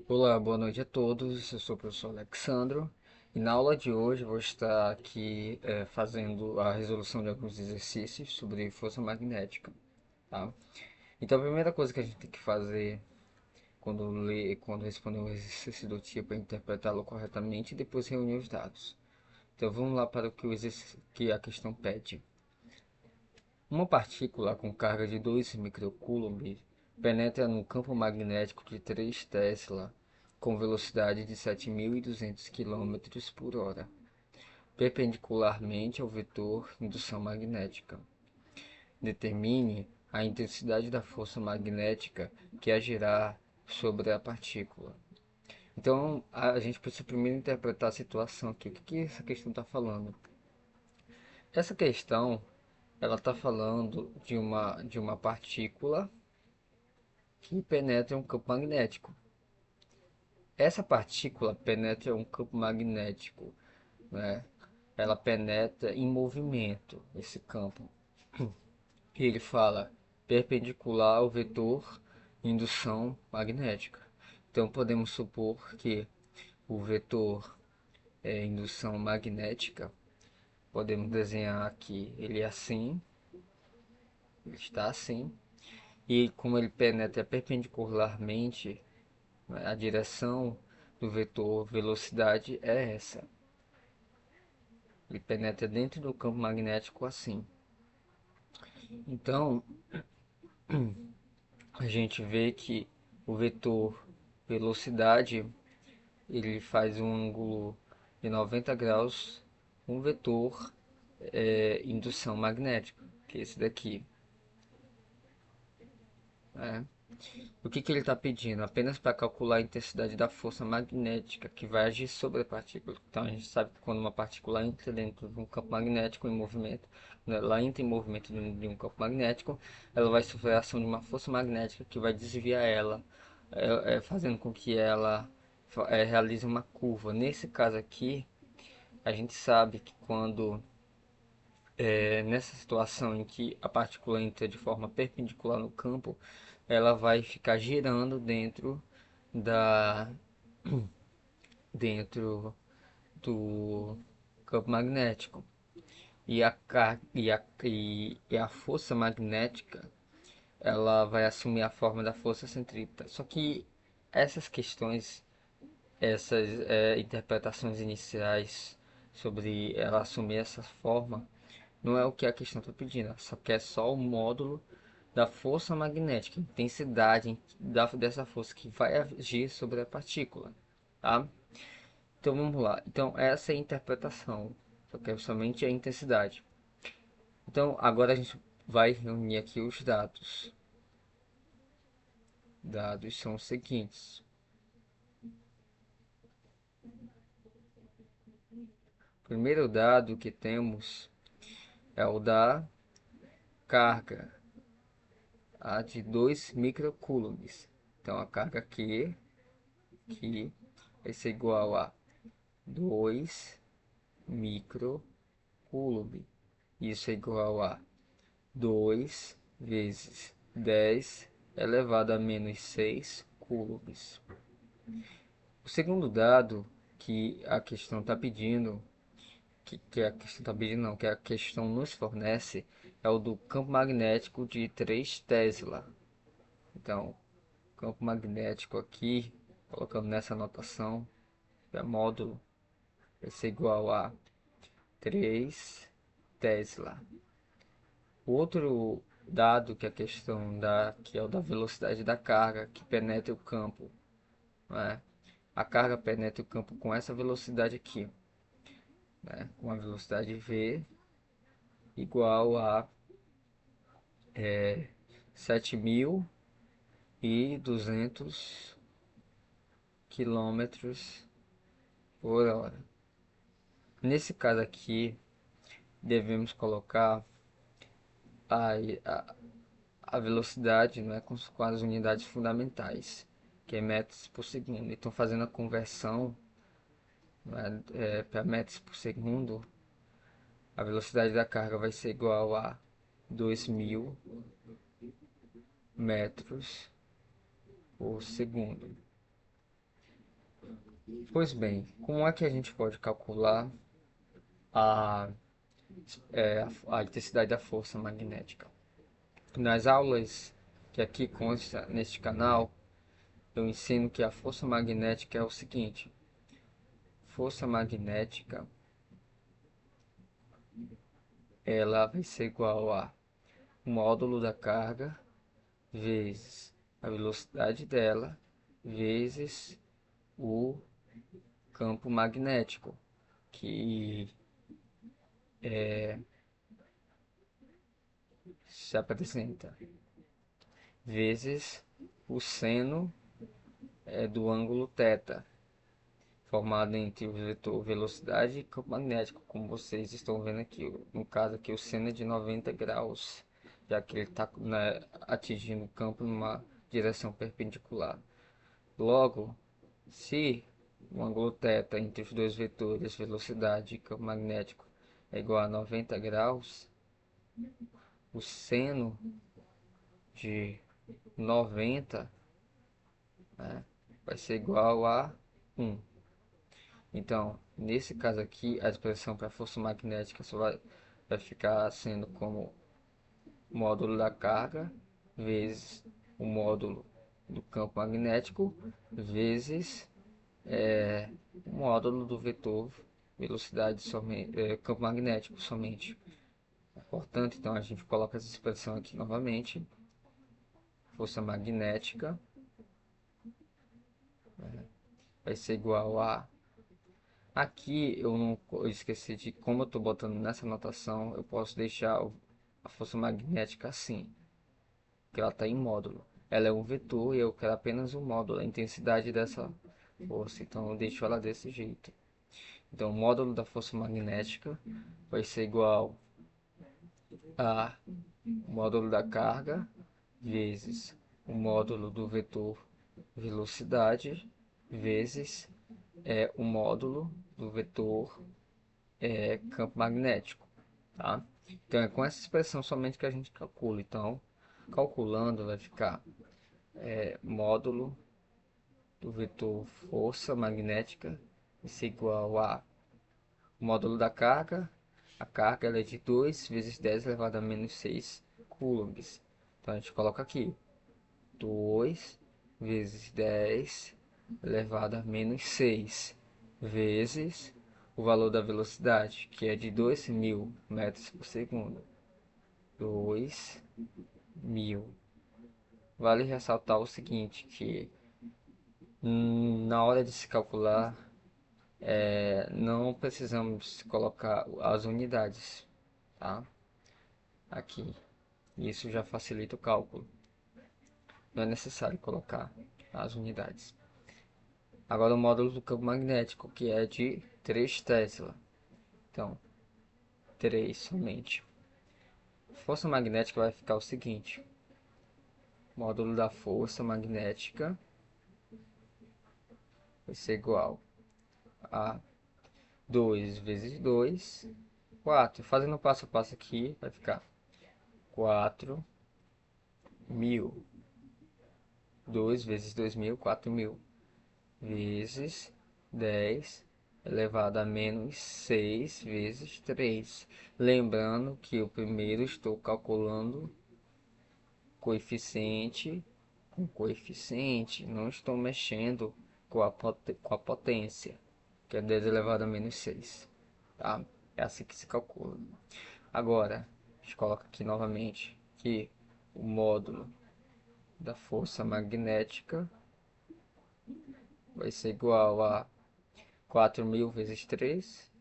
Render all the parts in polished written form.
Olá, boa noite a todos. Eu sou o professor Alexandro e na aula de hoje vou estar aqui fazendo a resolução de alguns exercícios sobre força magnética, tá? Então a primeira coisa que a gente tem que fazer quando responder um exercício do tipo é interpretá-lo corretamente e depois reunir os dados. Então vamos lá para o que, que a questão pede. Uma partícula com carga de 2 microcoulomb penetra no campo magnético de 3 Tesla com velocidade de 7.200 km por hora, perpendicularmente ao vetor indução magnética. Determine a intensidade da força magnética que agirá sobre a partícula. Então, a gente precisa primeiro interpretar a situação aqui. O que essa questão está falando? Essa questão, ela está falando de uma partícula que penetra um campo magnético. Essa partícula penetra um campo magnético, né? Ela penetra em movimento, esse campo. E ele fala perpendicular ao vetor indução magnética. Então podemos supor que o vetor é indução magnética. Podemos desenhar aqui ele é assim, ele está assim. E como ele penetra perpendicularmente, né, a direção do vetor velocidade é essa. Ele penetra dentro do campo magnético assim. Então, a gente vê que o vetor velocidade ele faz um ângulo de 90 graus com um vetor indução magnética, que é esse daqui. Né? O que ele está pedindo? Apenas para calcular a intensidade da força magnética que vai agir sobre a partícula. Então a gente sabe que quando uma partícula entra dentro de um campo magnético em movimento, né, ela entra em movimento de um campo magnético, ela vai sofrer a ação de uma força magnética que vai desviar ela, fazendo com que ela realize uma curva. Nesse caso aqui, a gente sabe que quando nessa situação em que a partícula entra de forma perpendicular no campo, ela vai ficar girando da dentro do campo magnético e a força magnética ela vai assumir a forma da força centrípeta. Só que essas questões, essas interpretações iniciais sobre ela assumir essa forma, não é o que a questão está pedindo, ela só quer só o módulo da força magnética, intensidade dessa força que vai agir sobre a partícula, tá? Então vamos lá. Então essa é a interpretação, só que é somente a intensidade. Então agora a gente vai reunir aqui os dados. Dados são os seguintes. O primeiro dado que temos é o da carga, a de 2 microcoulombs. Então a carga aqui vai ser igual a 2 microcoulomb. Isso é igual a 2 vezes 10 elevado a menos 6 coulombs. O segundo dado que a questão está pedindo, que a questão está pedindo não, que a questão nos fornece, é o do campo magnético de 3 Tesla. Então, campo magnético aqui, colocando nessa notação, é módulo, vai ser igual a 3 Tesla. O outro dado que a questão dá, que é o da velocidade da carga que penetra o campo, né? A carga penetra o campo com essa velocidade aqui, né? Com a velocidade v igual a 7.200 quilômetros por hora. Nesse caso aqui, devemos colocar a, a, a velocidade, né, com as unidades fundamentais, que é metros por segundo. Então, fazendo a conversão, né, para metros por segundo, a velocidade da carga vai ser igual a 2.000 metros por segundo. Pois bem, como é que a gente pode calcular a, a intensidade da força magnética? Nas aulas que aqui consta neste canal, eu ensino que a força magnética é o seguinte: força magnética ela vai ser igual a módulo da carga vezes a velocidade dela vezes o campo magnético, que se apresenta vezes o seno do ângulo θ, formado entre o vetor velocidade e campo magnético, como vocês estão vendo aqui. No caso aqui, o seno é de 90 graus, já que ele está, né, atingindo o campo numa direção perpendicular. Logo, se o ângulo θ entre os dois vetores, velocidade e campo magnético, é igual a 90 graus, o seno de 90, né, vai ser igual a 1. Então, nesse caso aqui, a expressão para a força magnética só vai ficar sendo como módulo da carga vezes o módulo do campo magnético vezes o módulo do vetor velocidade somente, campo magnético somente. Portanto, então a gente coloca essa expressão aqui novamente. Força magnética vai ser igual a... Aqui eu esqueci de como eu estou botando nessa notação, eu posso deixar a força magnética assim, que ela está em módulo. Ela é um vetor e eu quero apenas o módulo, a intensidade dessa força, então eu deixo ela desse jeito. Então o módulo da força magnética vai ser igual a módulo da carga vezes o módulo do vetor velocidade vezes o módulo do vetor campo magnético, tá? Então é com essa expressão somente que a gente calcula. Então, calculando vai ficar módulo do vetor força magnética, isso é igual a módulo da carga. A carga ela é de 2 vezes 10 elevado a menos 6 coulombs. Então a gente coloca aqui 2 vezes 10 elevado a menos 6 vezes o valor da velocidade, que é de 2.000 metros por segundo. 2.000. Vale ressaltar o seguinte, que na hora de se calcular, não precisamos colocar as unidades, tá? Aqui. Isso já facilita o cálculo. Não é necessário colocar as unidades. Agora o módulo do campo magnético, que é de 3 Tesla. Então, 3 somente. A força magnética vai ficar o seguinte: módulo da força magnética vai ser igual a 2 vezes 2, 4. Fazendo passo a passo aqui, vai ficar 4.000. 2 vezes 2.000, 4.000. Vezes 10 elevado a menos 6 vezes 3. Lembrando que o primeiro estou calculando coeficiente com coeficiente, não estou mexendo com a potência, que é 10 elevado a menos 6. Tá? É assim que se calcula. Agora, a gente coloca aqui novamente que o módulo da força magnética vai ser igual a 4.000 vezes 3,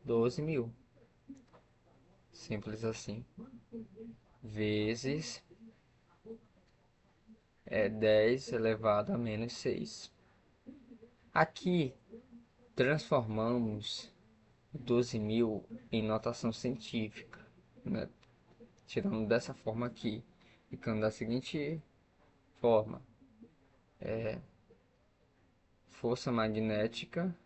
12.000. Simples assim. Vezes 10 elevado a menos 6. Aqui transformamos 12.000 em notação científica, né? Tirando dessa forma aqui, ficando da seguinte forma: força magnética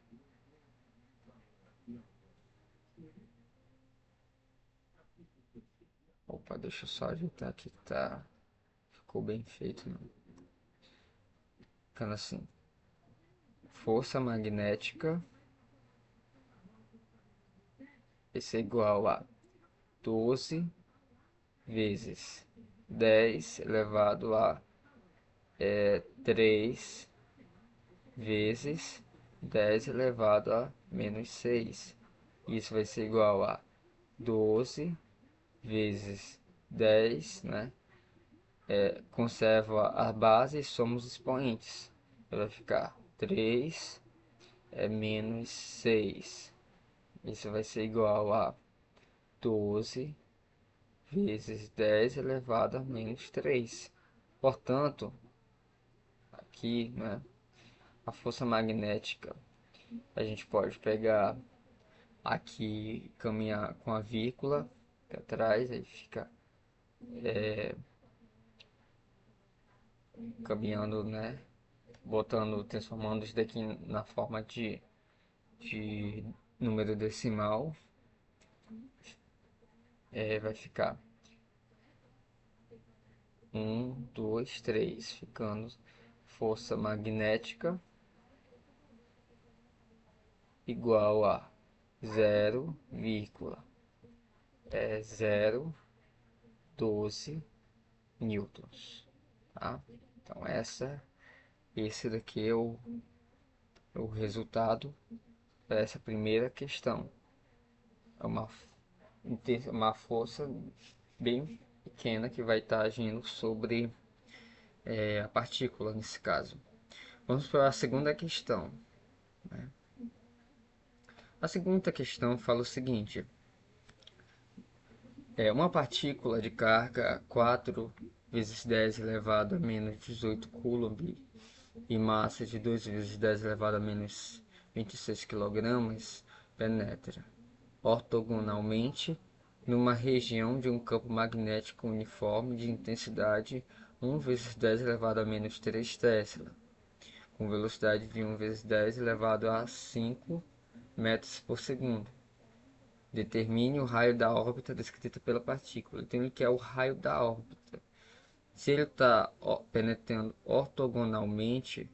opa, deixa eu só ajeitar aqui que ficou bem feito, não? Ficando assim: força magnética vai ser igual a 12 vezes 10 elevado a 3 vezes 10 elevado a menos 6. Isso vai ser igual a 12 vezes 10, né? Conserva a base e somos expoentes. Vai ficar 3 menos 6. Isso vai ser igual a 12 vezes 10 elevado a menos 3. Portanto, aqui, né, a força magnética, a gente pode pegar aqui, caminhar com a vírgula para trás, aí fica caminhando, né, botando, transformando isso daqui na forma de número decimal, vai ficar 2, 3, ficando força magnética igual a 0,012 newtons, tá? Então esse daqui é o resultado dessa primeira questão. É uma força bem pequena que vai estar agindo sobre a partícula nesse caso. Vamos para a segunda questão, né? A segunda questão fala o seguinte: uma partícula de carga 4 vezes 10 elevado a menos 18 coulomb e massa de 2 vezes 10 elevado a menos 26 kg penetra ortogonalmente numa região de um campo magnético uniforme de intensidade 1 vezes 10 elevado a menos 3 Tesla, com velocidade de 1 vezes 10 elevado a 5 metros por segundo. Determine o raio da órbita descrita pela partícula. Então ele quer o raio da órbita. Se ele está penetrando ortogonalmente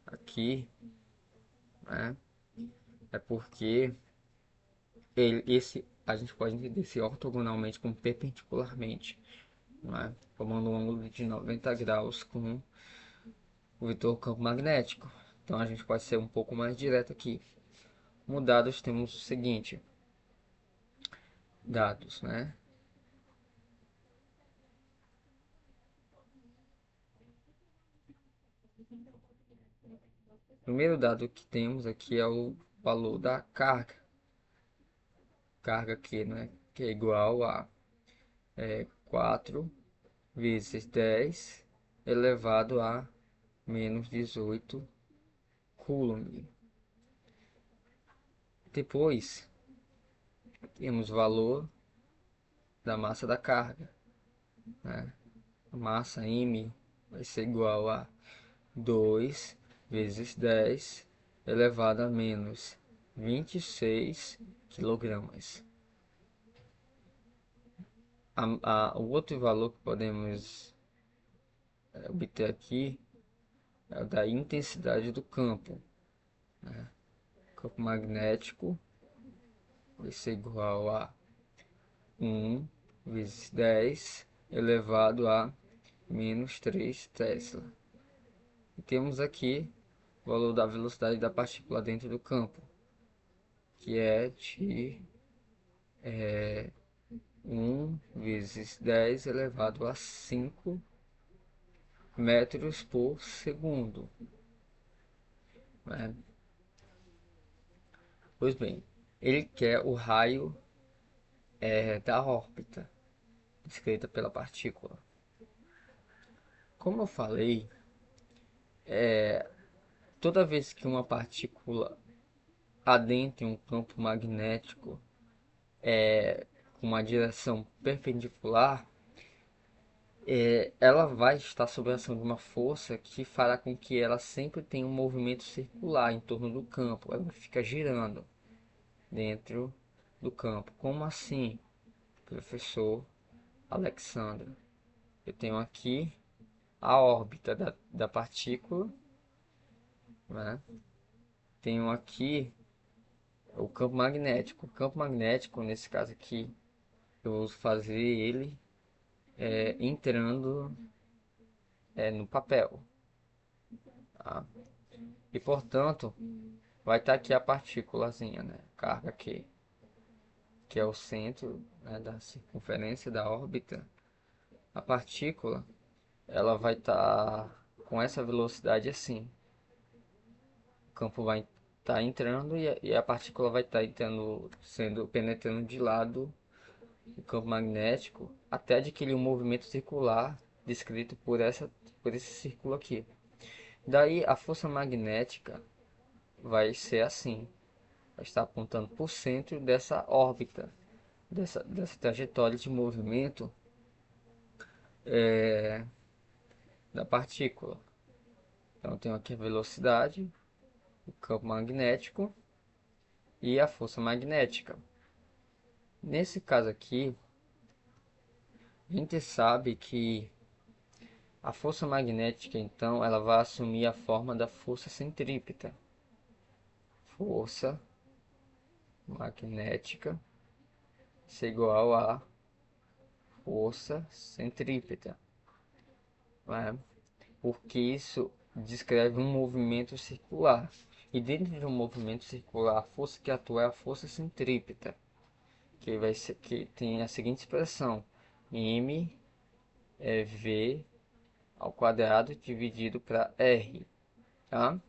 aqui, né, é porque a gente pode entender esse ortogonalmente como perpendicularmente, né, formando um ângulo de 90 graus com o vetor campo magnético. Então a gente pode ser um pouco mais direto aqui. Como dados temos o seguinte: dados, né? O primeiro dado que temos aqui é o valor da carga. Carga aqui, né? Que é igual a 4 vezes 10 elevado a menos 18 coulomb. Depois temos o valor da massa da carga, né? A massa m vai ser igual a 2 vezes 10 elevado a menos 26 quilogramas. O outro valor que podemos obter aqui é o da intensidade do campo, né? O campo magnético vai ser igual a 1 vezes 10 elevado a menos 3 Tesla. E temos aqui o valor da velocidade da partícula dentro do campo, que é de 1 vezes 10 elevado a 5 metros por segundo, né? Pois bem, ele quer o raio da órbita descrita pela partícula. Como eu falei, toda vez que uma partícula adentra um campo magnético com uma direção perpendicular, ela vai estar sob a ação de uma força que fará com que ela sempre tenha um movimento circular em torno do campo. Ela fica girando dentro do campo. Como assim, professor Alexandre? Eu tenho aqui a órbita da partícula, né? tenho aqui o campo magnético. O campo magnético, nesse caso aqui, eu vou fazer ele entrando no papel. Tá? E portanto, vai estar aqui a partículazinha, né? Carga que é o centro, né, da circunferência da órbita. A partícula, ela vai estar com essa velocidade assim. O campo vai estar entrando e a partícula vai estar entrando, penetrando de lado do campo magnético até adquirir um movimento circular descrito por esse círculo aqui. Daí a força magnética vai ser assim, vai estar apontando para o centro dessa órbita, dessa trajetória de movimento é, da partícula. Então eu tenho aqui a velocidade, o campo magnético e a força magnética. Nesse caso aqui, a gente sabe que a força magnética, então, ela vai assumir a forma da força centrípeta. Força magnética é igual a força centrípeta, né? Porque isso descreve um movimento circular. E dentro de um movimento circular, a força que atua é a força centrípeta, que tem a seguinte expressão: m é v ao quadrado dividido para r, tá?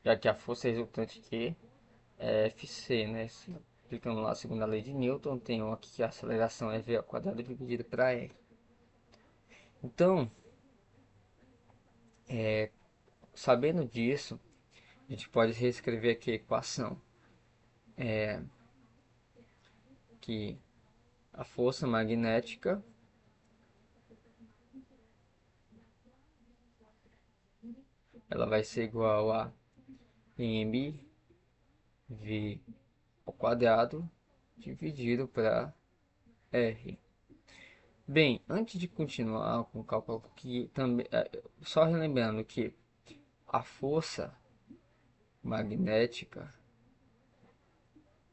Já que a força resultante aqui é Fc, né? Aplicando lá a segunda lei de Newton, tenho aqui que a aceleração é v ao quadrado dividido para r. Então, sabendo disso, a gente pode reescrever aqui a equação que a força magnética ela vai ser igual a mv ao quadrado dividido para r. Bem, antes de continuar com o cálculo aqui, também, só relembrando que a força magnética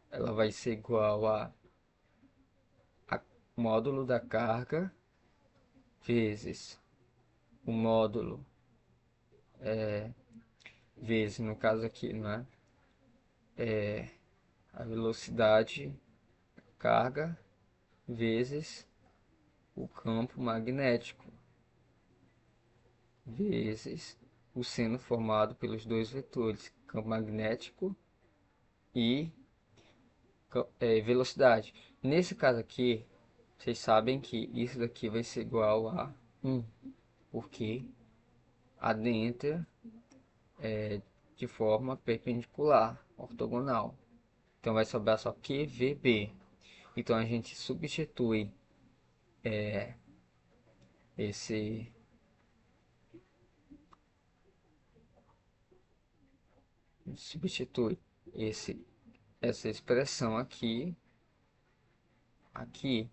ela vai ser igual a módulo da carga vezes o módulo vezes, no caso aqui, não é? A velocidade, carga vezes o campo magnético vezes o seno formado pelos dois vetores, campo magnético e velocidade. Nesse caso aqui, vocês sabem que isso daqui vai ser igual a 1, porque adentra de forma perpendicular, ortogonal. Então vai sobrar só QVB. Então a gente esse substitui esse essa expressão aqui, ok?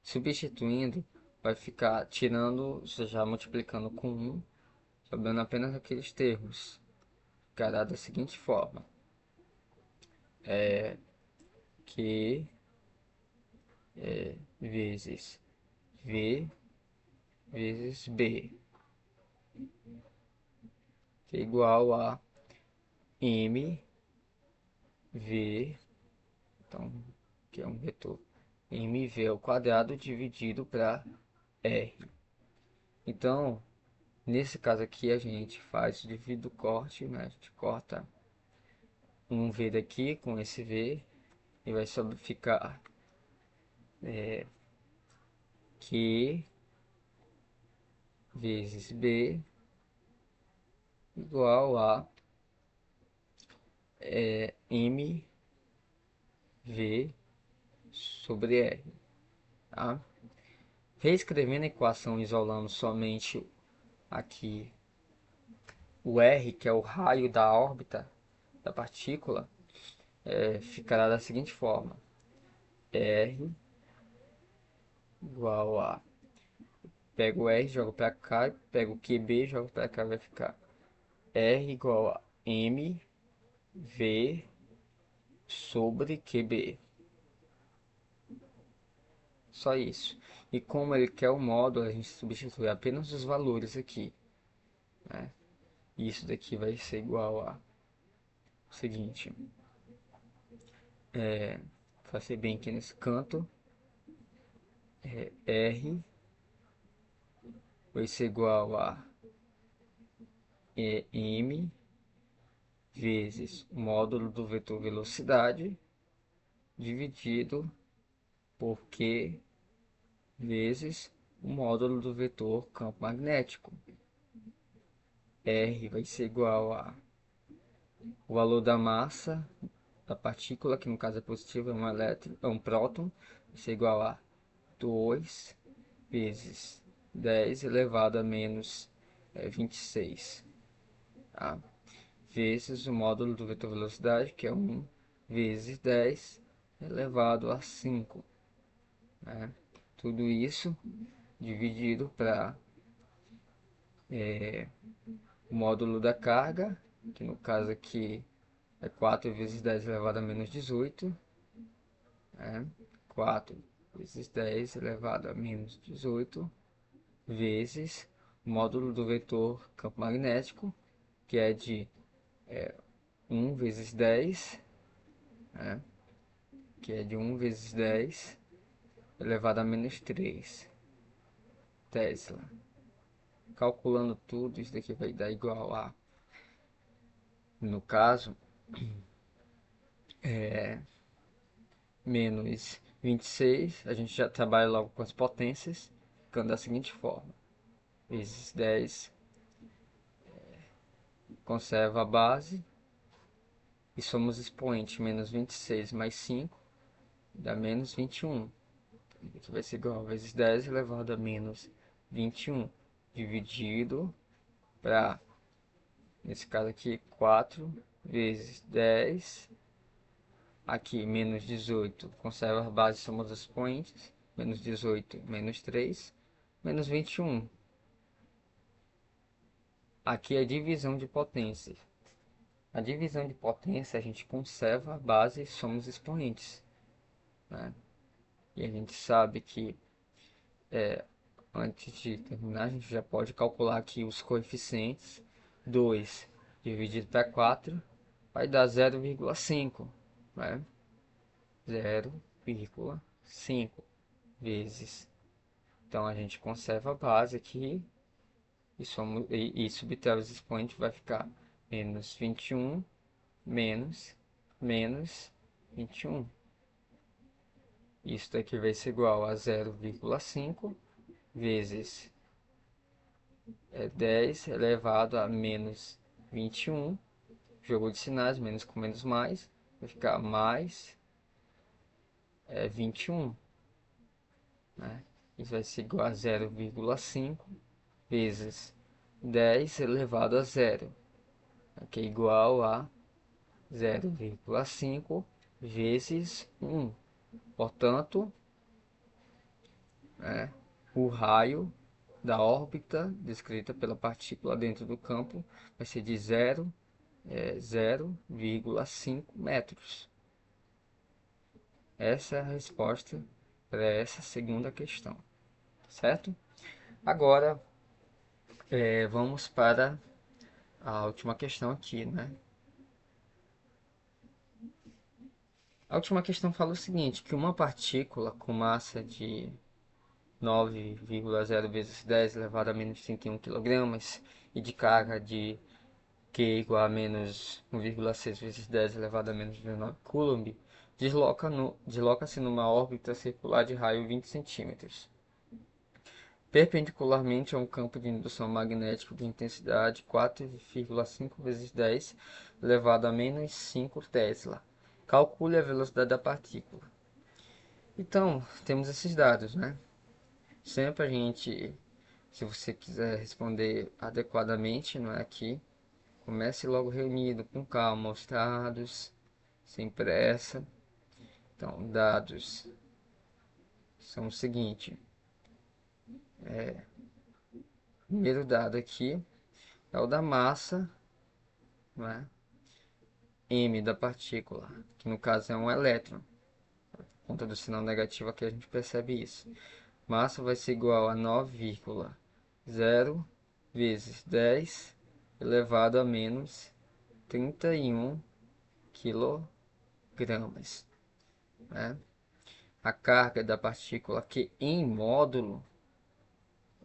Substituindo, vai ficar tirando, já multiplicando com 1, sobrando apenas aqueles termos. Ficará da seguinte forma: Q vezes V vezes B, que é igual a M V, então, que é um vetor, mv ao quadrado dividido para r. Então, nesse caso aqui, a gente faz divide o corte, né? A gente corta um v daqui com esse v e vai ficar q vezes b igual a mv sobre r, tá? Reescrevendo a equação, isolando somente aqui o r, que é o raio da órbita da partícula, ficará da seguinte forma: r igual a... Pego o R, jogo para cá, pego o QB, jogo para cá, vai ficar R igual a M V sobre QB. Só isso. E como ele quer o módulo, a gente substitui apenas os valores aqui, né? E isso daqui vai ser igual a o seguinte. Fazer bem aqui nesse canto. R vai ser igual a M vezes o módulo do vetor velocidade dividido por Q vezes o módulo do vetor campo magnético. R vai ser igual a o valor da massa da partícula, que no caso é positivo, é um elétron, é um próton, vai ser igual a 2 vezes 10 elevado a menos 26, tá? Vezes o módulo do vetor velocidade, que é 1 vezes 10 elevado a 5, né? Tudo isso dividido para o módulo da carga, que no caso aqui é 4 vezes 10 elevado a menos 18, né? 4 vezes 10 elevado a menos 18, vezes o módulo do vetor campo magnético, que é de 1 vezes 10, né? Que é de 1 vezes 10 elevado a menos 3 Tesla. Calculando tudo, isso daqui vai dar igual a, no caso, menos 26. A gente já trabalha logo com as potências, ficando da seguinte forma: vezes 10 conserva a base, e somos expoente, menos 26 mais 5 dá menos 21. Aqui vai ser igual a vezes 10 elevado a menos 21, dividido para, nesse caso aqui, 4 vezes 10, aqui menos 18, conserva a base, somos expoentes, menos 18, menos 3, menos 21. Aqui é divisão de potências. A divisão de potência a gente conserva a base, somos expoentes, né? E a gente sabe que antes de terminar, a gente já pode calcular aqui os coeficientes. 2 dividido para 4 vai dar 0,5, né? 0,5 vezes. Então a gente conserva a base aqui e subtrai os expoentes, vai ficar menos 21 menos 21. Isso daqui vai ser igual a 0,5 vezes 10 elevado a menos 21. Jogo de sinais, menos com menos mais, vai ficar mais 21, né? Isso vai ser igual a 0,5 vezes 10 elevado a zero, que é igual a 0,5 vezes 1. Portanto, né, o raio da órbita descrita pela partícula dentro do campo vai ser de 0,5 metros. Essa é a resposta para essa segunda questão, certo? Agora, vamos para a última questão aqui, né? A última questão fala o seguinte, que uma partícula com massa de 9,0 vezes 10 elevado a menos 31 kg e de carga de Q igual a menos 1,6 vezes 10 elevado a menos 19 coulomb, desloca-se numa órbita circular de raio 20 centímetros, perpendicularmente a um campo de indução magnética de intensidade 4,5 vezes 10 elevado a menos 5 Tesla. Calcule a velocidade da partícula. Então, temos esses dados, né? Sempre a gente, se você quiser responder adequadamente, não é aqui, comece logo reunido, com calma, os dados, sem pressa. Então, dados são o seguinte: primeiro dado aqui é o da massa, né? M da partícula, que no caso é um elétron. Por conta do sinal negativo aqui a gente percebe isso. Massa vai ser igual a 9,0 vezes 10 elevado a menos 31 quilogramas, né? A carga da partícula aqui em módulo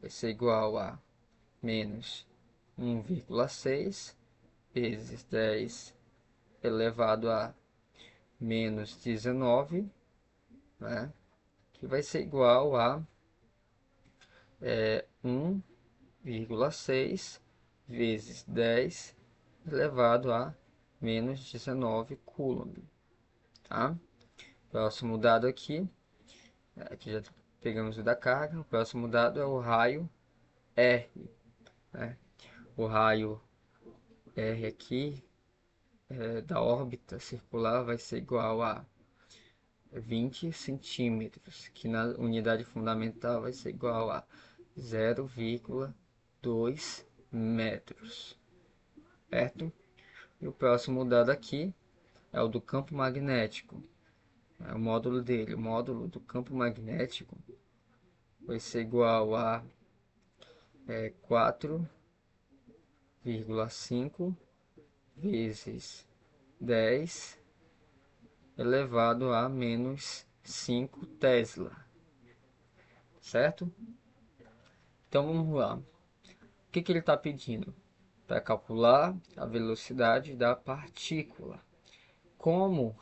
vai ser igual a menos 1,6 vezes 10 elevado a menos 19, né? Que vai ser igual a 1,6 vezes 10 elevado a menos 19 coulomb, tá? Próximo dado aqui, aqui já pegamos o da carga. O próximo dado é o raio R, né? O raio R aqui da órbita circular vai ser igual a 20 centímetros, que na unidade fundamental vai ser igual a 0,2 metros, certo? E o próximo dado aqui é o do campo magnético, é o módulo dele. O módulo do campo magnético vai ser igual a 4,5 vezes 10 elevado a menos 5 Tesla, certo? Então vamos lá. O que ele está pedindo? Para calcular a velocidade da partícula. Como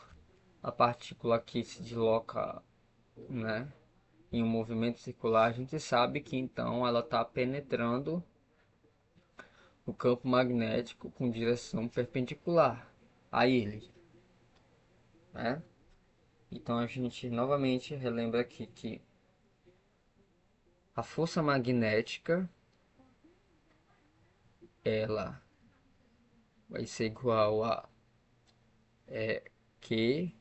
a partícula aqui se desloca, né, em um movimento circular, a gente sabe que então ela está penetrando o campo magnético com direção perpendicular a ele, né? Então a gente novamente relembra aqui que a força magnética ela vai ser igual a Q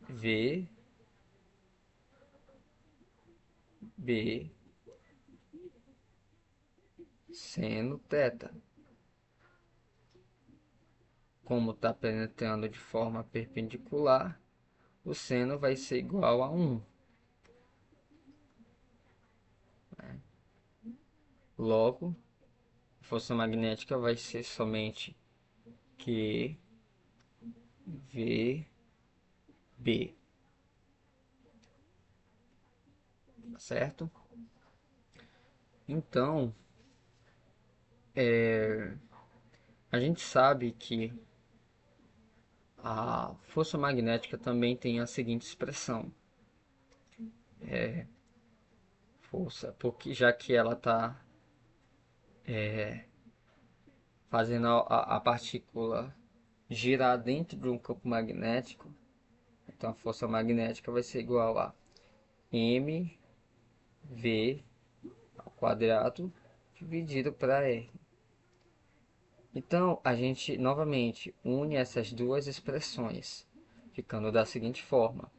V B seno θ. Como está penetrando de forma perpendicular, o seno vai ser igual a 1. Logo, a força magnética vai ser somente Q V B, certo? Então, a gente sabe que a força magnética também tem a seguinte expressão: força, porque já que ela está fazendo a partícula girar dentro de um campo magnético, então a força magnética vai ser igual a mv ao quadrado dividido para r. Então a gente novamente une essas duas expressões, ficando da seguinte forma: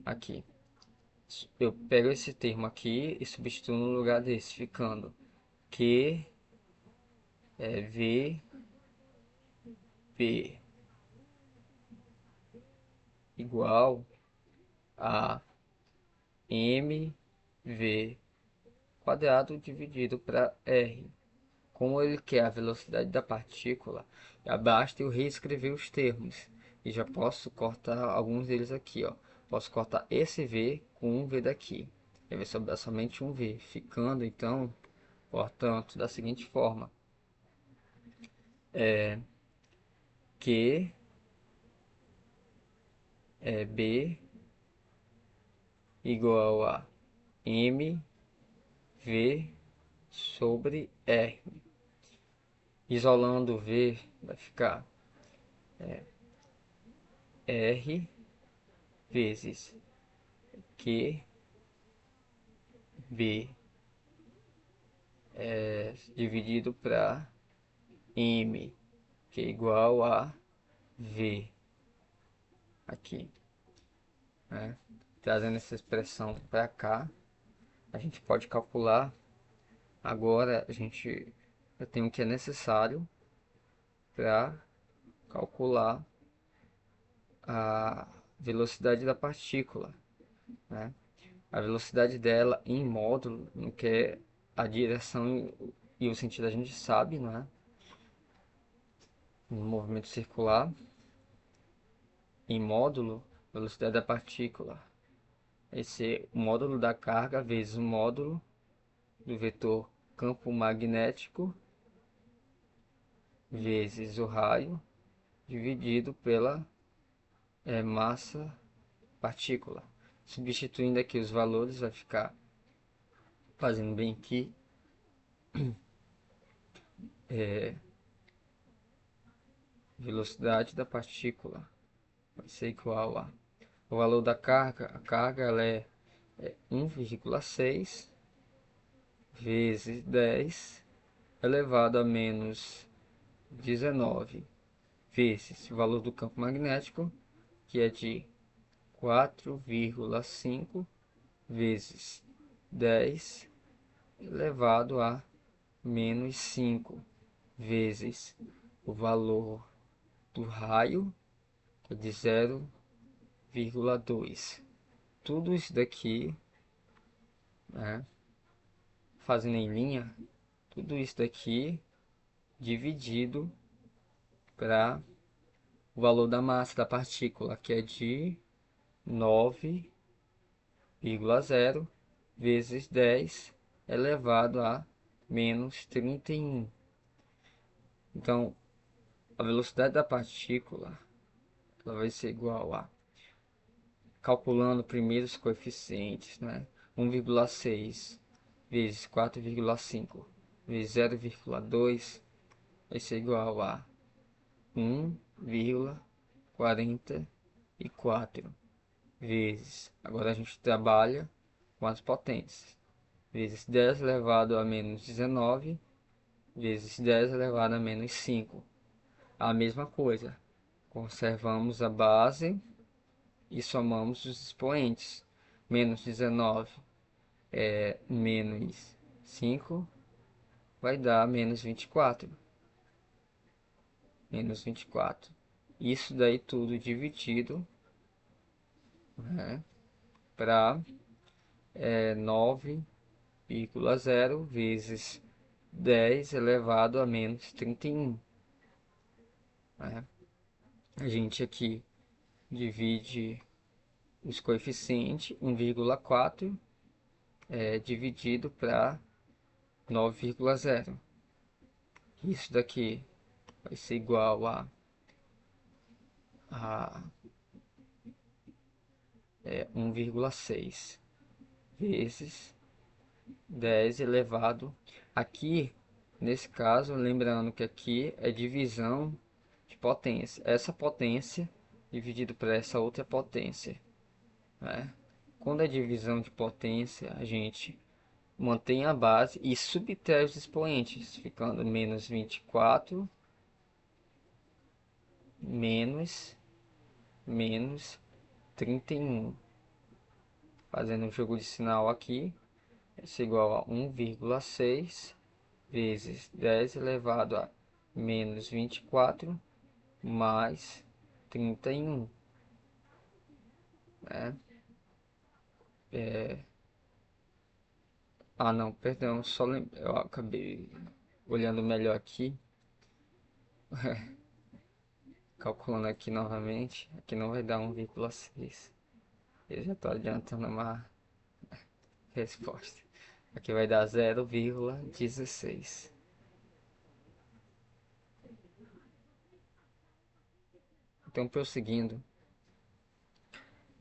aqui eu pego esse termo aqui e substituo no lugar desse, ficando Q V P igual a mv quadrado dividido para r. Como ele quer a velocidade da partícula, basta eu reescrever os termos. E já posso cortar alguns deles aqui, ó. Posso cortar esse v com um v daqui. Aí vai sobrar somente um v, ficando então, portanto, da seguinte forma: Q é B igual a mv sobre r. Isolando o v, vai ficar r vezes Q B dividido para m, que é igual a v. aqui, né? Trazendo essa expressão para cá, a gente pode calcular. Agora eu tenho o que é necessário para calcular a velocidade da partícula, né? A velocidade dela em módulo, no que é a direção e o sentido a gente sabe, não é? No movimento circular, em módulo, velocidade da partícula. Esse é o módulo da carga vezes o módulo do vetor campo magnético vezes o raio dividido pela massa partícula. Substituindo aqui os valores, vai ficar fazendo bem aqui. Velocidade da partícula vai ser igual a o valor da carga. A carga ela é 1,6 vezes 10 elevado a menos 19 vezes o valor do campo magnético, que é de 4,5 vezes 10 elevado a menos 5 vezes o valor do raio, que é de 0,2. Tudo isso daqui, né, fazendo em linha, tudo isso daqui dividido para o valor da massa da partícula, que é de 9,0 vezes 10 elevado a menos 31. Então, a velocidade da partícula ela vai ser igual a, calculando primeiro os coeficientes, né? 1,6 vezes 4,5 vezes 0,2 vai ser igual a 1,44 vezes, agora a gente trabalha com as potências, vezes 10 elevado a menos 19 vezes 10 elevado a menos 5. A mesma coisa, conservamos a base e somamos os expoentes. Menos 19 é menos 5, vai dar menos 24. Menos 24. Isso daí tudo dividido, né, para 9,0 vezes 10 elevado a menos 31. Né? A gente aqui divide os coeficientes, 1,4 dividido para 9,0. Isso daqui vai ser igual a 1,6 vezes 10 elevado. Aqui, nesse caso, lembrando que aqui é divisão de potência. Essa potência dividido por essa outra potência, né? Quando é divisão de potência, a gente mantém a base e subtrai os expoentes, ficando menos 24 menos 31. Fazendo um jogo de sinal aqui, isso é igual a 1,6 vezes 10 elevado a menos 24 mais 31. Né? Ah, não, perdão, eu acabei olhando melhor aqui, calculando aqui novamente, aqui não vai dar 1,6. Eu já estou adiantando uma resposta. Aqui vai dar 0,16. Então, prosseguindo.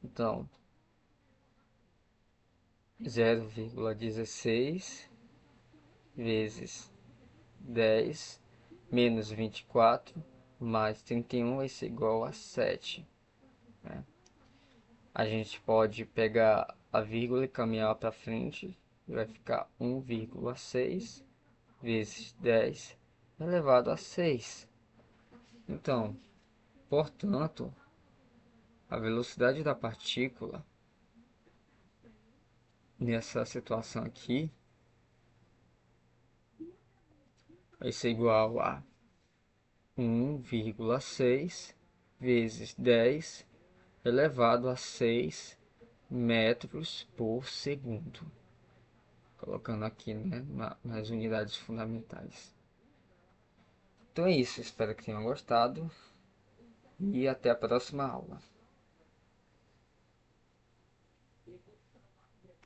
Então, 0,16 vezes 10 menos 24 mais 31 vai ser igual a 7. Né? A gente pode pegar a vírgula e caminhar para frente. Vai ficar 1,6 vezes 10 elevado a 6. Então, portanto, A velocidade da partícula nessa situação aqui vai ser igual a 1,6 vezes 10 elevado a 6 metros por segundo. Colocando aqui, né, nas unidades fundamentais. Então é isso, espero que tenham gostado e até a próxima aula.